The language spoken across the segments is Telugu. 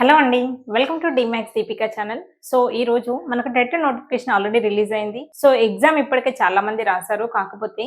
హలో అండి. వెల్కమ్ టు డీమ్యాక్స్ దీపిక ఛానల్. సో ఈ రోజు మనకు టెట్ నోటిఫికేషన్ ఆల్రెడీ రిలీజ్ అయింది. సో ఎగ్జామ్ ఇప్పటికే చాలా మంది రాశారు. కాకపోతే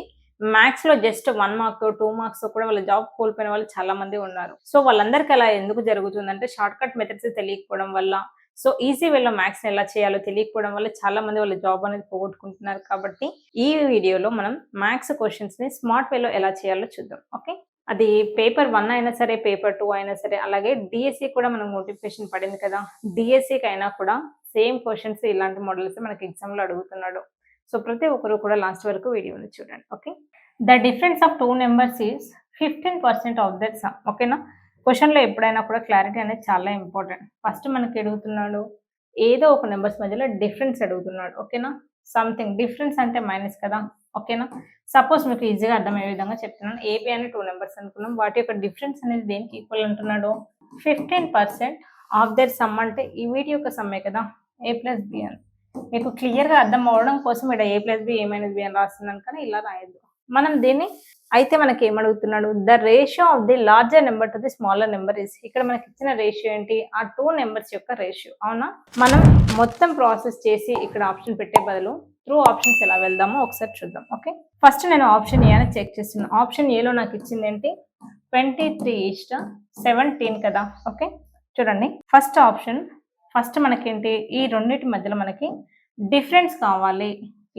మ్యాథ్స్ లో జస్ట్ 1 మార్క్ 2 మార్క్స్ కూడా వాళ్ళ జాబ్ కోల్పోయిన వాళ్ళు చాలా మంది ఉన్నారు. సో వాళ్ళందరికీ అలా ఎందుకు జరుగుతుందంటే షార్ట్ కట్ మెథడ్స్ తెలియకపోవడం వల్ల, సో ఈజీ వేలో మ్యాథ్స్ ఎలా చేయాలో తెలియకపోవడం వల్ల చాలా మంది వాళ్ళ జాబ్ అనేది పోగొట్టుకుంటున్నారు. కాబట్టి ఈ వీడియోలో మనం మ్యాథ్స్ క్వశ్చన్స్ ని స్మార్ట్ వేలో ఎలా చేయాలో చూద్దాం. ఓకే, అది పేపర్ 1 అయినా సరే, పేపర్ 2 అయినా సరే, అలాగే డిఎస్సి కూడా మనకు నోటిఫికేషన్ పడింది కదా. డిఎస్సికి అయినా కూడా సేమ్ క్వశ్చన్స్ ఇలాంటి మోడల్స్ మనకి ఎగ్జామ్ లో అడుగుతున్నాడు. సో ప్రతి ఒక్కరు కూడా లాస్ట్ వరకు వీడియోని చూడండి. Okay, the difference of 2 numbers is 15% of that some. ఓకేనా, క్వశ్చన్ లో ఎప్పుడైనా కూడా క్లారిటీ అనేది చాలా ఇంపార్టెంట్. ఫస్ట్ మనకి అడుగుతున్నాడు ఏదో ఒక నెంబర్స్ మధ్యలో డిఫరెన్స్ అడుగుతున్నాడు. ఓకేనా, సంథింగ్ డిఫరెన్స్ అంటే మైనస్ కదా. ఓకేనా, సపోజ్ మీకు ఈజీగా అర్థమయ్యే విధంగా చెప్తున్నాను. ఏబి అని 2 నెంబర్స్ అనుకున్నాం. వాటి యొక్క డిఫరెన్స్ అనేది దేనికి ఈక్వల్ అంటున్నాడు? 15% ఆఫ్ దర్ సమ్ అంటే ఈ వీటి యొక్క సమ్మే కదా, ఏ ప్లస్ బి అని. మీకు క్లియర్ గా అర్థం అవడం కోసం ఇక్కడ A plus B A minus B అని రాస్తున్నాను, కానీ ఇలా రాయద్దు. మనం దీన్ని అయితే మనకి ఏమడుగుతున్నాడు? The ratio of the larger number to the smaller number is. ఇక్కడ మనకి ఇచ్చిన రేషియో ఏంటి? ఆ 2 నెంబర్స్ యొక్క రేషియో. అవునా, మనం మొత్తం ప్రాసెస్ చేసి ఇక్కడ ఆప్షన్ పెట్టే బదులు త్రూ ఆప్షన్స్ ఎలా వెళ్దామో ఒకసారి చూద్దాం. ఓకే, ఫస్ట్ నేను ఆప్షన్ ఏ అని చెక్ చేస్తున్నాను. ఆప్షన్ ఏలో నాకు ఇచ్చింది ఏంటి? 23:17 కదా. ఓకే, చూడండి ఫస్ట్ ఆప్షన్. ఫస్ట్ మనకేంటి? ఈ రెండింటి మధ్యలో మనకి డిఫరెన్స్ కావాలి.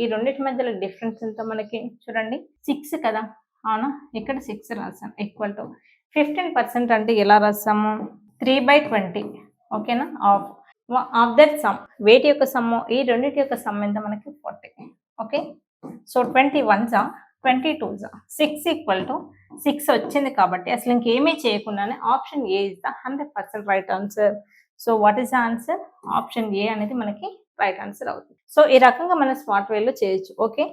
ఈ రెండింటి మధ్యలో డిఫరెన్స్ ఎంత మనకి? చూడండి 6 కదా. అవునా, ఇక్కడ 6 రాసాను. ఈక్వల్ టు 15% అంటే ఎలా రాసాము? 3/20. ఓకేనా, ఆఫ్ దట్ సమ్. వేటి యొక్క సమ్ము? ఈ రెండింటి యొక్క సమ్ ఎంత మనకి? 40. ఓకే, సో 21 22 6 ఈక్వల్ టు 6 వచ్చింది కాబట్టి అసలు ఇంకేమీ చేయకుండానే option A is the 100% right answer. So what is the answer? Option A అనేది మనకి రైట్ ఆన్సర్ అవుతుంది. సో ఈ రకంగా మనం స్మార్ట్ వేలో చేయొచ్చు. ఓకే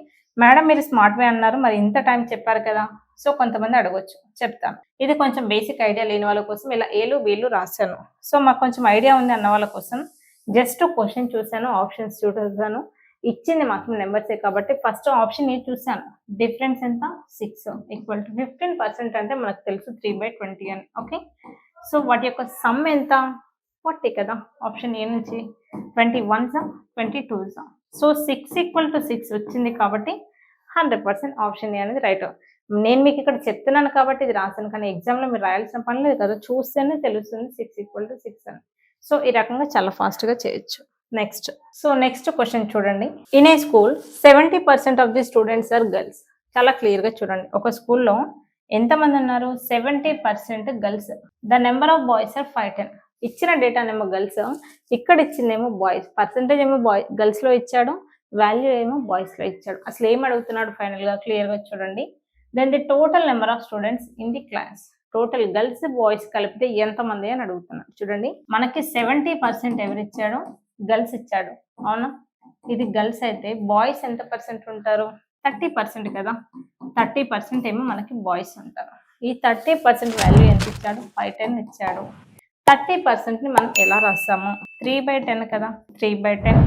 మేడం, మీరు స్మార్ట్ వే అన్నారు, మరి ఇంత టైం చెప్పారు కదా. సో కొంతమంది అడగొచ్చు, చెప్తాను. ఇది కొంచెం బేసిక్ ఐడియా లేని వాళ్ళ కోసం ఇలా ఏలు బీలు రాశాను. సో మాకు కొంచెం ఐడియా ఉంది అన్న వాళ్ళ కోసం జస్ట్ క్వశ్చన్ చూశాను, ఆప్షన్స్ చూసాను, ఇచ్చింది మాత్రం నెంబర్సే కాబట్టి ఫస్ట్ ఆప్షన్ ఏ చూశాను. డిఫరెన్స్ ఎంత? 6 ఈక్వల్ టు 15% అంటే మనకు తెలుసు 3/20 అని. ఓకే, సో వాటి యొక్క సమ్ ఎంత? 40 కదా. ఆప్షన్ ఏ నుంచి 21 22. సో 6 ఈక్వల్ టు 6 వచ్చింది కాబట్టి 100% ఆప్షన్ ఏ అనేది రైట్. నేను మీకు ఇక్కడ చెప్తున్నాను కాబట్టి ఇది రాశాను, కానీ ఎగ్జామ్లో మీరు రాయాల్సిన పని లేదు కదా. చూస్తేనే తెలుస్తుంది 6 ఈక్వల్ టు 6 అని. సో ఈ రకంగా చాలా ఫాస్ట్గా చేయొచ్చు. నెక్స్ట్, సో నెక్స్ట్ క్వశ్చన్ చూడండి. In a school 70% of the students are girls. చాలా క్లియర్గా చూడండి. ఒక స్కూల్లో ఎంతమంది ఉన్నారు? 70% girls. The number of boys are 510. ఇచ్చిన డేటా ఏమో గర్ల్స్, ఇక్కడ ఇచ్చిందేమో బాయ్స్. పర్సెంటేజ్ ఏమో గర్ల్స్ లో ఇచ్చాడు, వాల్యూ ఏమో బాయ్స్ లో ఇచ్చాడు. అసలు ఏం అడుగుతున్నాడు ఫైనల్ గా? క్లియర్ గా చూడండి. Then the total number of students in the class. Total girls boys కలిపితే ఎంతమంది అని అడుగుతున్నాడు. చూడండి మనకి 70% ఎవరు ఇచ్చాడు? గర్ల్స్ ఇచ్చాడు. అవునా, ఇది గర్ల్స్ అయితే బాయ్స్ ఎంత పర్సెంట్ ఉంటారు? 30% కదా. 30% ఏమో మనకి బాయ్స్ ఉంటారు. ఈ 30% వాల్యూ ఎంత ఇచ్చాడు? 510 ఇచ్చాడు. 30% ని మనం ఎలా రాస్తాము? 3/10 కదా. 3/10.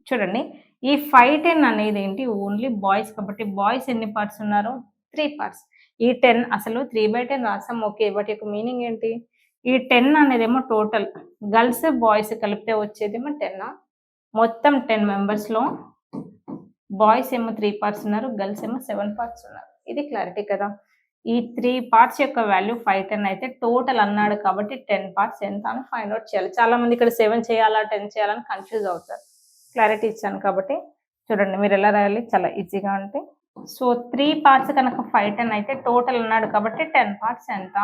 చూడండి ఈ 510 అనేది ఏంటి? ఓన్లీ బాయ్స్ కాబట్టి బాయ్స్ ఎన్ని పార్ట్స్ ఉన్నారు? 3 పార్ట్స్. ఈ 10 అసలు 3/10 రాసాం. ఓకే, వాటి యొక్క మీనింగ్ ఏంటి? ఈ 10 అనేదేమో టోటల్ గర్ల్స్ బాయ్స్ కలిపితే వచ్చేదేమో 10. మొత్తం 10 మెంబర్స్ లో బాయ్స్ ఏమో 3 పార్ట్స్ ఉన్నారు, గర్ల్స్ ఏమో 7 పార్ట్స్ ఉన్నారు. ఇది క్లారిటీ కదా. ఈ 3 పార్ట్స్ యొక్క వాల్యూ 510 అయితే టోటల్ అన్నాడు కాబట్టి 10 పార్ట్స్ ఎంత అని ఫైండ్ అవుట్ చేయాలి. చాలా మంది ఇక్కడ 7 చేయాలా 10 చేయాలని కన్ఫ్యూజ్ అవుతారు. క్లారిటీ ఇచ్చాను కాబట్టి చూడండి మీరు ఎలా రాయాలి, చాలా ఈజీగా అంటే. సో 3 పార్ట్స్ కనుక 510 అయితే టోటల్ అన్నాడు కాబట్టి 10 పార్ట్స్ ఎంత?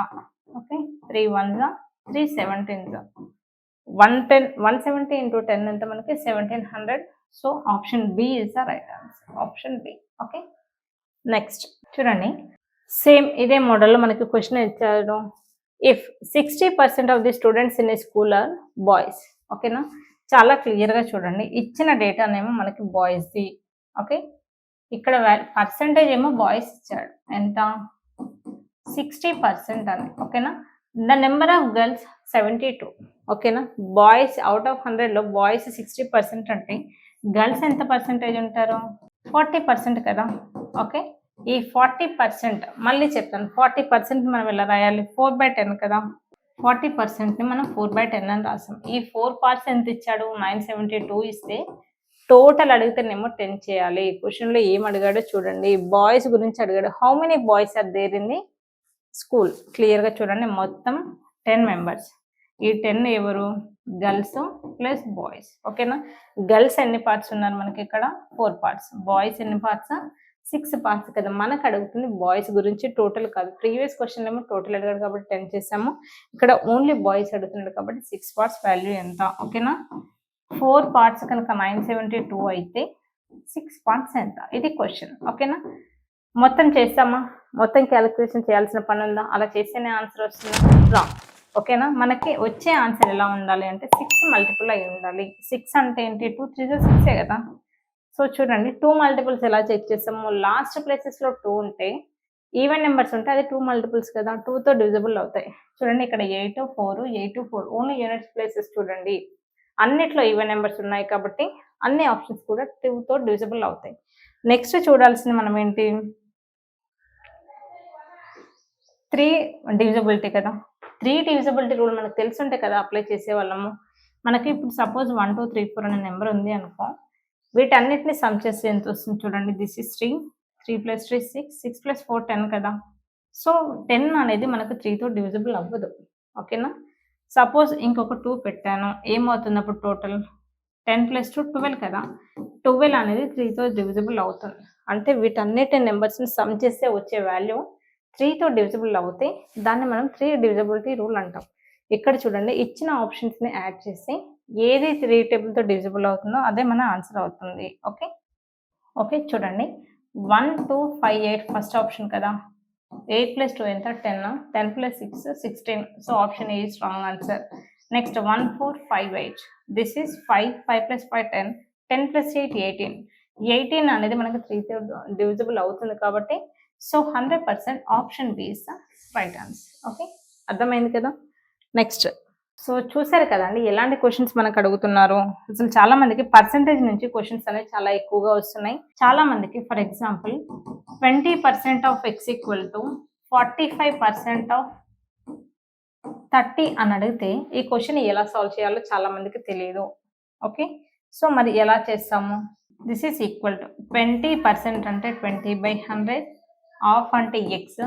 Okay, 3 1s 3 17s. 170 into 10 ఎంత మనకి? 1700. So option B is the right answer. Option B. Okay, next చూడండి. సేమ్ ఇదే మోడల్లో మనకి క్వశ్చన్ ఇచ్చారు. If 60% of the students in a school are boys. ఓకేనా, చాలా క్లియర్గా చూడండి. ఇచ్చిన డేటానేమో మనకి బాయ్స్ది. ఓకే, ఇక్కడ పర్సెంటేజ్ ఏమో బాయ్స్ ఇచ్చాడు. ఎంత? 60% అని. ఓకేనా, ద నెంబర్ ఆఫ్ గర్ల్స్ 72. ఓకేనా, బాయ్స్ అవుట్ ఆఫ్ 100లో బాయ్స్ 60% అంటే గర్ల్స్ ఎంత పర్సెంటేజ్ ఉంటారు? 40% కదా. ఓకే, ఈ 40% మళ్ళీ చెప్తాను. 40% మనం ఎలా రాయాలి? 4/10 కదా. 40%ని మనం 4/10 అని రాసాం. ఈ 4 పార్ట్స్ ఎంత ఇచ్చాడు? 972 ఇస్తే టోటల్ అడిగితేనేమో 10 చేయాలి. క్వశ్చన్లో ఏం అడిగాడో చూడండి. బాయ్స్ గురించి అడిగాడు. How many boys are there in the school? క్లియర్గా చూడండి. మొత్తం 10 మెంబర్స్. ఈ 10 ఎవరు? Girls plus boys. ఓకేనా? గర్ల్స్ ఎన్ని పార్ట్స్ ఉన్నారు మనకి ఇక్కడ? 4 పార్ట్స్. బాయ్స్ ఎన్ని పార్ట్స్? 6 పార్ట్స్ కదా. మనకు అడుగుతుంది బాయ్స్ గురించి, టోటల్ కాదు. ప్రీవియస్ క్వశ్చన్ ఏమో టోటల్ అడిగాడు కాబట్టి 10 చేసాము. ఇక్కడ ఓన్లీ బాయ్స్ అడుగుతున్నాడు కాబట్టి 6 పార్ట్స్ వాల్యూ ఎంత? ఓకేనా? 4 పార్ట్స్ కనుక 972 అయితే 6 పార్ట్స్ ఎంత? ఇది క్వశ్చన్. ఓకేనా? మొత్తం చేస్తామా? మొత్తం క్యాలిక్యులేషన్ చేయాల్సిన పని ఉందా? అలా చేస్తేనే ఆన్సర్ వస్తుందా? రాంగ్. ఓకేనా? మనకి వచ్చే ఆన్సర్ ఎలా ఉండాలి అంటే 6 మల్టిపుల్ అయి ఉండాలి. 6 అంటే ఏంటి? 2 3 6 కదా. సో చూడండి, 2 మల్టిపుల్స్ ఎలా చెక్ చేస్తాము? లాస్ట్ ప్లేసెస్లో 2 ఉంటే, ఈవెన్ నెంబర్స్ ఉంటే అది 2 మల్టిపుల్స్ కదా, 2తో డివిజిబుల్ అవుతాయి. చూడండి ఇక్కడ 8 4 8 4 ఓన్లీ యూనిట్స్ ప్లేసెస్ చూడండి. అన్నిట్లో ఈవెన్ నెంబర్స్ ఉన్నాయి కాబట్టి అన్ని ఆప్షన్స్ కూడా 2తో డివిజిబుల్ అవుతాయి. నెక్స్ట్ చూడాల్సింది మనం ఏంటి? 3 డివిజిబిలిటీ కదా. 3 డివిజిబిలిటీ రూల్ మనకు తెలుసుంటే కదా అప్లై చేసేవాళ్ళము. మనకి ఇప్పుడు సపోజ్ 1 2 3 4 అనే నెంబర్ ఉంది అనుకో, వీటన్నిటిని సమ్ చేస్తే ఎంత వస్తుంది చూడండి. దిస్ ఇస్ 3 3 + 3 6 6 + 4 10 కదా. సో 10 అనేది మనకు 3తో డివిజిబుల్ అవ్వదు. ఓకేనా? సపోజ్ ఇంకొక 2 పెట్టాను, ఏమవుతుంది అప్పుడు టోటల్? 10 + 2 12 కదా. 12 అనేది 3తో డివిజిబుల్ అవుతుంది. అంటే వీటన్నిటి నెంబర్స్ని సమ్ చేస్తే వచ్చే వాల్యూ 3తో డివిజిబుల్ అవుతే దాన్ని మనం 3 డివిజిబిలిటీ రూల్ అంటాం. ఇక్కడ చూడండి, ఇచ్చిన ఆప్షన్స్ని యాడ్ చేసి ఏది 3 టేబుల్తో డివిజిబుల్ అవుతుందో అదే మన ఆన్సర్ అవుతుంది. ఓకే ఓకే చూడండి, 1 2 5 8 ఫస్ట్ ఆప్షన్ కదా. 8 + 2 ఎంత? 10. 10 + 6 16. So option A is wrong answer. Next 1 4 5 8. This is 5 5 + 5 10. 10 + 8 18. 18 అనేది మనకు 3తో డివిజిబుల్ అవుతుంది కాబట్టి so 100% option B is the right answer. Okay, అర్థమైంది కదా. నెక్స్ట్, సో చూసారు కదండి ఎలాంటి క్వశ్చన్స్ మనకు అడుగుతున్నారు. అసలు చాలా మందికి పర్సెంటేజ్ నుంచి క్వశ్చన్స్ అనేవి చాలా ఎక్కువగా వస్తున్నాయి. చాలా మందికి for example 20% of x = 45% of 30 అని అడిగితే ఈ క్వశ్చన్ ఎలా సాల్వ్ చేయాలో చాలా మందికి తెలియదు. ఓకే, సో మరి ఎలా చేస్తాము? దిస్ ఈస్ ఈక్వల్ టు 20% అంటే 20/100, ఆఫ్ అంటే ఎక్స్,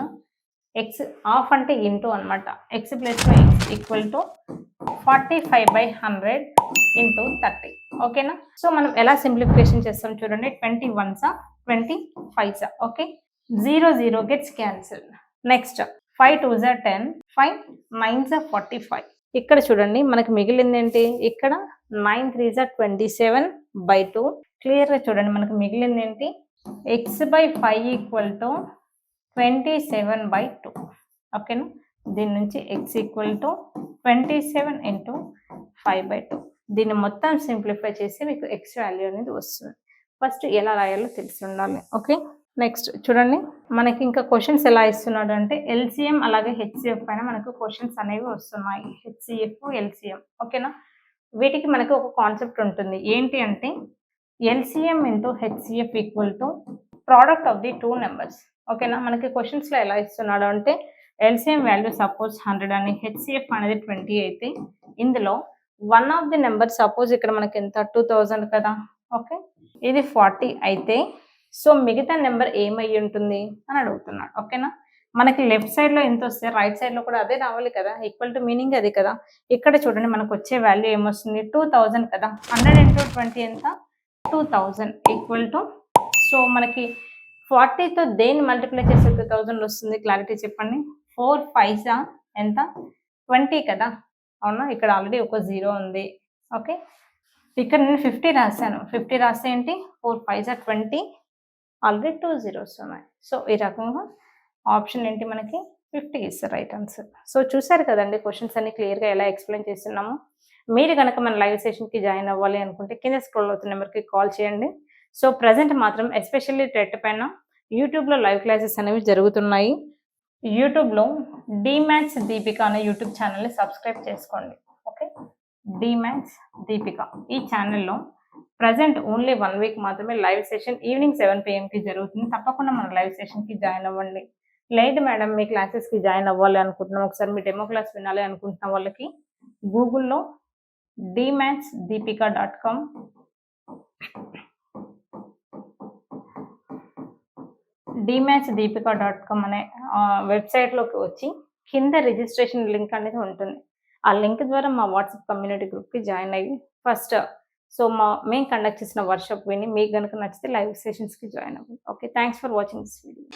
ఎక్స్ ఆఫ్ అంటే ఇంటూ అనమాట. ఎక్స్ ప్లస్లో ఎక్స్ ఈక్వల్ టు 45/100 ఇంటూ 30. ఓకేనా? సో మనం ఎలా సింప్లిఫికేషన్ చేస్తాం చూడండి. 20 1s 20 5s. Okay, 0 0 gets cancel. Next 5 2s 10, 5 9s 45. ఇక్కడ చూడండి మనకి మిగిలింది ఏంటి? ఇక్కడ 9 3s 27/2. క్లియర్గా చూడండి మనకి మిగిలింది ఏంటి? x/5 = 27/2. ఓకేనా? దీని నుంచి x = 27 × 5/2. దీన్ని మొత్తం సింప్లిఫై చేసి మీకు x వాల్యూ అనేది వస్తుంది. ఫస్ట్ ఎలా రాయాలో తెలిసి ఉండాలి. ఓకే, నెక్స్ట్ చూడండి మనకి ఇంకా క్వశ్చన్స్ ఎలా ఇస్తున్నాడు అంటే ఎల్సిఎం అలాగే హెచ్సిఎఫ్ పైన మనకు క్వశ్చన్స్ అనేవి వస్తున్నాయి. HCF LCM. ఓకేనా? వీటికి మనకు ఒక కాన్సెప్ట్ ఉంటుంది. ఏంటి అంటే LCM × HCF = product of the 2 numbers. ఓకేనా? మనకి క్వశ్చన్స్లో ఎలా ఇస్తున్నాడు అంటే ఎల్సిఎం వాల్యూ సపోజ్ 100 అని, హెచ్సిఎఫ్ అనేది 20 అయితే ఇందులో one of the number suppose ఇక్కడ మనకి ఎంత 2000 కదా. ఓకే, ఇది 40 అయితే సో మిగతా నెంబర్ ఏమై ఉంటుంది అని అడుగుతున్నాడు. ఓకేనా? మనకి లెఫ్ట్ సైడ్లో ఎంత వస్తే రైట్ సైడ్లో కూడా అదే రావాలి కదా. ఈక్వల్ టు మీనింగ్ అది కదా. ఇక్కడ చూడండి మనకు వచ్చే వాల్యూ ఏమొస్తుంది? 2000 కదా. 100 × 20 ఎంత? 2000 ఈక్వల్ టు, సో మనకి 40తో దేన్ని మల్టిప్లై చేస్తే 2000 వస్తుంది? క్లారిటీ చెప్పండి. 4 5s ఎంత? 20 కదా. అవునా? ఇక్కడ ఆల్రెడీ ఒక 0 ఉంది. ఓకే, ఇక్కడ నేను 50 రాశాను. 50 రాస్తే ఏంటి? 4 5s 20, ఆల్రెడీ 2 zeros ఉన్నాయి. సో ఈ రకంగా ఆప్షన్ ఏంటి మనకి? 50 ఇస్ రైట్ ఆన్సర్. సో చూసారు కదండి క్వశ్చన్స్ అన్ని క్లియర్గా ఎలా ఎక్స్ప్లెయిన్ చేస్తున్నాము. మీరు కనుక మన లైవ్ సెషన్కి జాయిన్ అవ్వాలి అనుకుంటే కింద స్క్రోల్ అవుతున్న నెంబర్కి కాల్ చేయండి. సో ప్రజెంట్ మాత్రం ఎస్పెషల్లీ టెట్ పైన యూట్యూబ్లో లైవ్ క్లాసెస్ అనేవి జరుగుతున్నాయి. యూట్యూబ్లో డిమాథ్స్ దీపిక అనే యూట్యూబ్ ఛానల్ని సబ్స్క్రైబ్ చేసుకోండి. ఓకే, డిమాథ్స్ దీపిక. ఈ ఛానల్లో ప్రజెంట్ ఓన్లీ 1 వీక్ మాత్రమే లైవ్ సెషన్ ఈవినింగ్ 7 PM జరుగుతుంది. తప్పకుండా మన లైవ్ సెషన్కి జాయిన్ అవ్వండి. లేదు మేడం మీ క్లాసెస్కి జాయిన్ అవ్వాలి అనుకుంటున్నాం, ఒకసారి మీ డెమో క్లాస్ వినాలి అనుకుంటున్న వాళ్ళకి గూగుల్లో dmathsdeepika.com dmathsdeepika.com అనే వెబ్సైట్లోకి వచ్చి కింద రిజిస్ట్రేషన్ లింక్ అనేది ఉంటుంది. ఆ లింక్ ద్వారా మా వాట్సాప్ కమ్యూనిటీ గ్రూప్కి జాయిన్ అయ్యి ఫస్ట్ మేము కండక్ట్ చేసిన వర్క్షాప్ విని మీకు కనుక నచ్చితే లైవ్ సెషన్స్కి జాయిన్ అవ్వండి. Okay, thanks for watching this video.